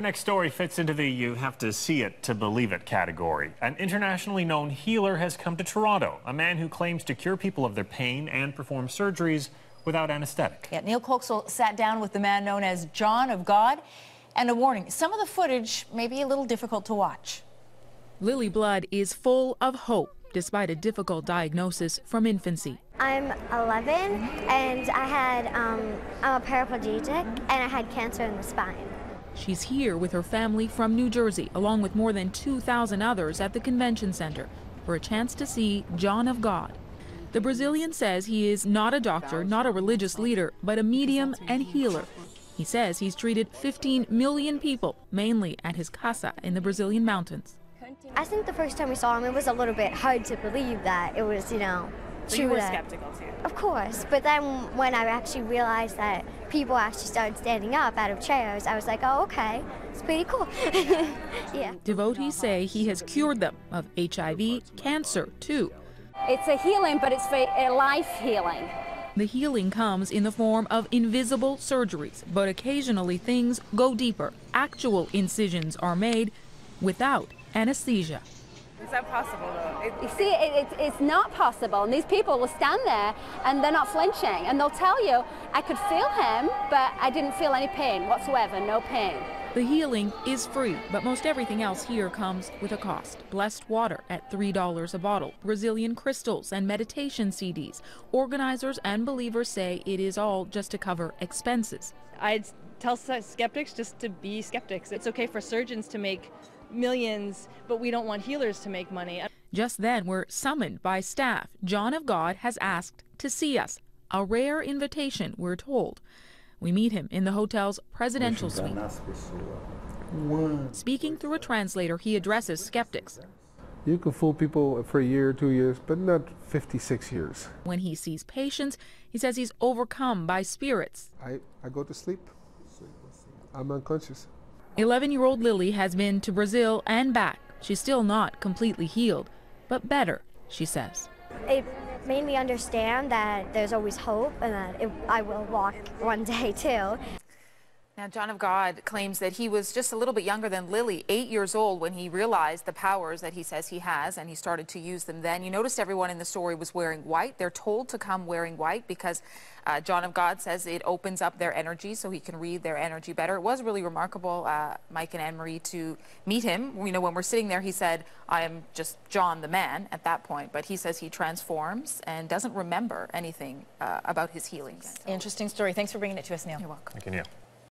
Our next story fits into the you have to see it to believe it category. An internationally known healer has come to Toronto, a man who claims to cure people of their pain and perform surgeries without anesthetic. Yeah, Neil Coxwell sat down with the man known as John of God, and a warning, some of the footage may be a little difficult to watch. Lily Blood is full of hope despite a difficult diagnosis from infancy. I'm 11 and I'm a paraplegic and I had cancer in the spine. She's here with her family from New Jersey, along with more than 2,000 others at the convention center for a chance to see John of God. The Brazilian says he is not a doctor, not a religious leader, but a medium and healer. He says he's treated 15 million people, mainly at his casa in the Brazilian mountains. I think the first time we saw him, it was a little bit hard to believe that it was, true. So you were skeptical too? Of course, but then when I actually realized that people actually started standing up out of chairs, I was like, oh, okay, it's pretty cool. Yeah. Devotees say he has cured them of HIV, cancer too. It's a healing, but it's a life healing. The healing comes in the form of invisible surgeries, but occasionally things go deeper. Actual incisions are made without anesthesia. Is that possible though? You see, it's not possible, and these people will stand there and they're not flinching, and they'll tell you, I could feel him, but I didn't feel any pain whatsoever, no pain. The healing is free, but most everything else here comes with a cost. Blessed water at $3 a bottle, Brazilian crystals and meditation CDs. Organizers and believers say it is all just to cover expenses. I'd tell skeptics just to be skeptics. It's okay for surgeons to make millions, but we don't want healers to make money. Just then we're summoned by staff. John of God has asked to see us. A rare invitation, we're told. We meet him in the hotel's presidential suite. Speaking through a translator, he addresses skeptics. You can fool people for a year, 2 years, but not 56 years. When he sees patients, he says he's overcome by spirits. I go to sleep. I'm unconscious. 11-year-old Lily has been to Brazil and back. She's still not completely healed, but better, she says. It made me understand that there's always hope and that I will walk one day too. Now, John of God claims that he was just a little bit younger than Lily, 8 years old, when he realized the powers that he says he has, and he started to use them then. You noticed everyone in the story was wearing white. They're told to come wearing white because John of God says it opens up their energy so he can read their energy better. It was really remarkable, Mike and Anne-Marie, to meet him. You know, when we're sitting there, he said, I am just John the man at that point, but he says he transforms and doesn't remember anything about his healings. Interesting story. Thanks for bringing it to us, Neil. You're welcome. Thank you, Neil.